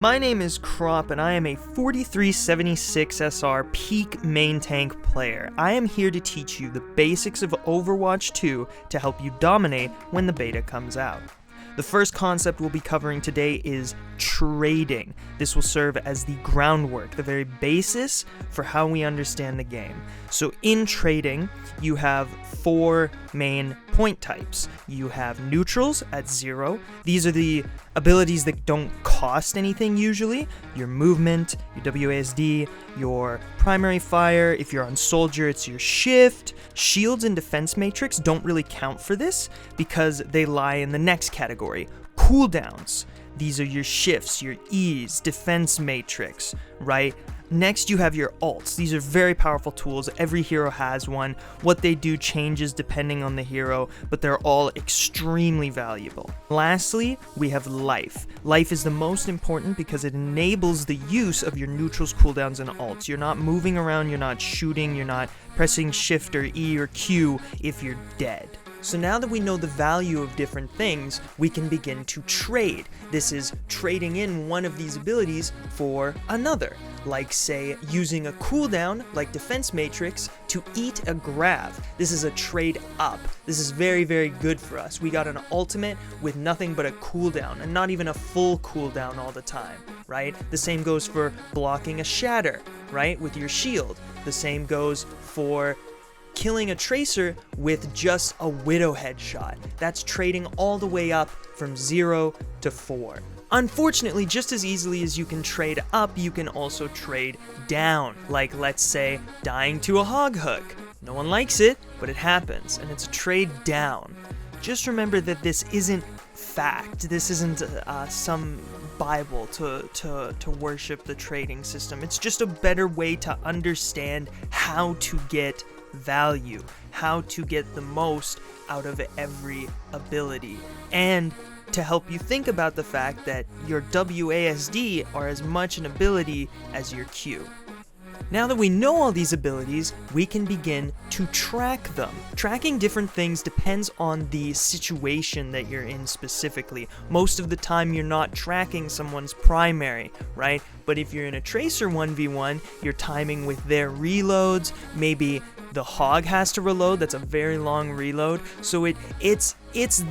My name is Krop, and I am a 4376 SR peak main tank player. I am here to teach you the basics of Overwatch 2 to help you dominate when the beta comes out. The first concept we'll be covering today is trading. This will serve as the groundwork, the very basis for how we understand the game. So in trading, you have four main point types. You have neutrals at 0. These are the abilities that don't cost anything usually. Your movement, your WASD, your primary fire. If you're on soldier, it's your shift. Shields and defense matrix don't really count for this because they lie in the next category. Cooldowns. These are your shifts, your E's, defense matrix, right? Next, you have your ults. These are very powerful tools. Every hero has one. What they do changes depending on the hero, but they're all extremely valuable. Lastly, we have life. Life is the most important because it enables the use of your neutrals, cooldowns, and ults. You're not moving around, you're not shooting, you're not pressing shift or E or Q if you're dead. So now that we know the value of different things, we can begin to trade. This is trading in one of these abilities for another. Like, say, using a cooldown, like Defense Matrix, to eat a grab. This is a trade up. This is very, very good for us. We got an ultimate with nothing but a cooldown, and not even a full cooldown all the time, right? The same goes for blocking a shatter, right, with your shield. The same goes for killing a tracer with just a widow headshot. That's trading all the way up from 0 to 4. Unfortunately, just as easily as you can trade up, you can also trade down. Like, let's say, dying to a hog hook. No one likes it, but it happens, and it's a trade down. Just remember that this isn't fact. This isn't some Bible to worship the trading system. It's just a better way to understand how to get value, how to get the most out of every ability, and to help you think about the fact that your WASD are as much an ability as your Q. Now that we know all these abilities, we can begin to track them. Tracking different things depends on the situation that you're in specifically. Most of the time you're not tracking someone's primary, right? But if you're in a tracer 1v1, you're timing with their reloads. Maybe the hog has to reload. That's a very long reload. So it's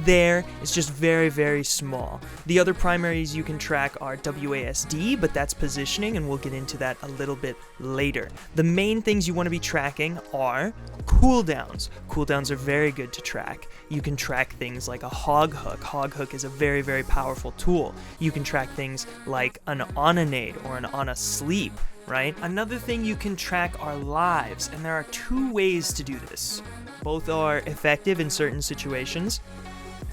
there, it's just very, very small. The other primaries you can track are WASD, but that's positioning, and we'll get into that a little bit later. The main things you want to be tracking are cooldowns. Cooldowns are very good to track. You can track things like a hog hook. Hog hook is a very, very powerful tool. You can track things like an Ana nade or an Ana sleep, right? Another thing you can track are lives, and there are two ways to do this. Both are effective in certain situations.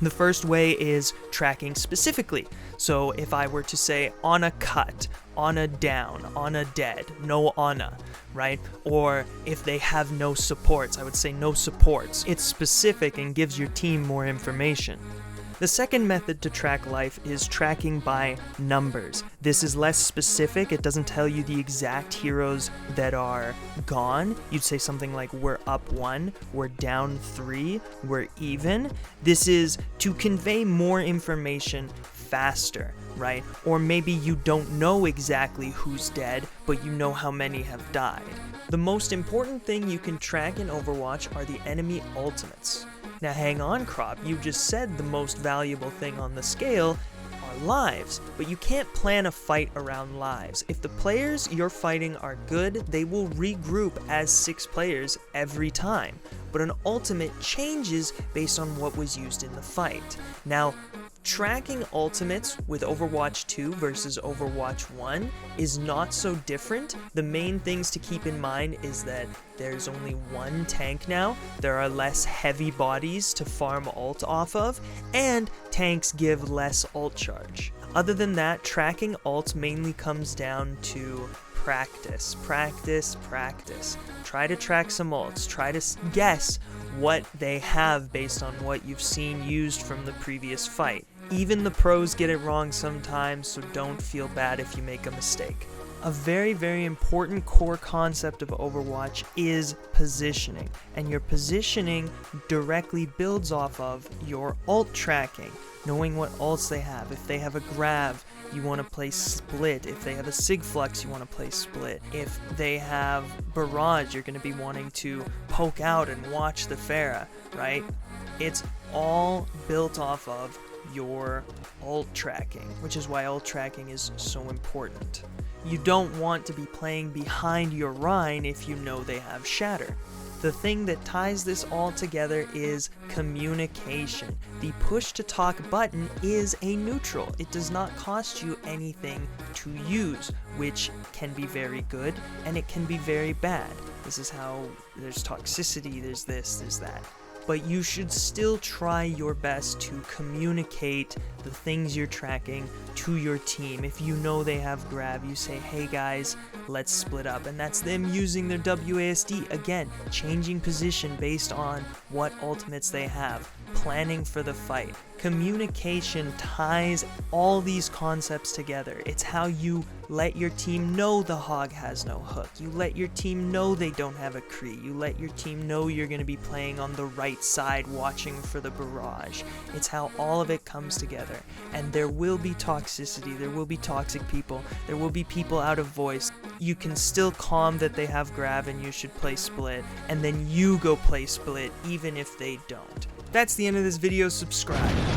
The first way is tracking specifically. So if I were to say Ana cut, Ana down, Ana dead, no Ana, right? Or if they have no supports, I would say no supports. It's specific and gives your team more information. The second method to track life is tracking by numbers. This is less specific. It doesn't tell you the exact heroes that are gone. You'd say something like, we're up 1, we're down 3, we're even. This is to convey more information faster, right? Or maybe you don't know exactly who's dead, but you know how many have died. The most important thing you can track in Overwatch are the enemy ultimates. Now hang on, Krop, you just said the most valuable thing on the scale are lives, but you can't plan a fight around lives. If the players you're fighting are good, they will regroup as 6 players every time, but an ultimate changes based on what was used in the fight. Now, tracking ultimates with Overwatch 2 versus Overwatch 1 is not so different. The main things to keep in mind is that there's only one tank now, there are less heavy bodies to farm ult off of, and tanks give less ult charge. Other than that, tracking ults mainly comes down to practice. Try to track some ults, try to guess what they have based on what you've seen used from the previous fight. Even the pros get it wrong sometimes, so don't feel bad if you make a mistake. A very, very important core concept of Overwatch is positioning, and your positioning directly builds off of your ult tracking. knowing what ults they have. If they have a Grav, you want to play Split. If they have a Sigflux, you want to play Split. If they have Barrage, you're going to be wanting to poke out and watch the Pharah, right? It's all built off of your ult tracking, which is why ult tracking is so important. You don't want to be playing behind your Rein if you know they have Shatter. The thing that ties this all together is communication. The push to talk button is a neutral. It does not cost you anything to use, which can be very good and it can be very bad. This is how there's toxicity, there's this, there's that. But you should still try your best to communicate the things you're tracking to your team. If you know they have Grav, you say, hey guys, let's split up. And that's them using their WASD. Again, changing position based on what ultimates they have. Planning for the fight. Communication ties all these concepts together. It's how you let your team know the Hog has no hook. You let your team know they don't have a Kree. You let your team know you're going to be playing on the right side watching for the Barrage. It's how all of it comes together. And there will be toxicity, there will be toxic people, there will be people out of voice. You can still calm that they have Grav and you should play Split, and then you go play Split even if they don't. That's the end of this video. Subscribe.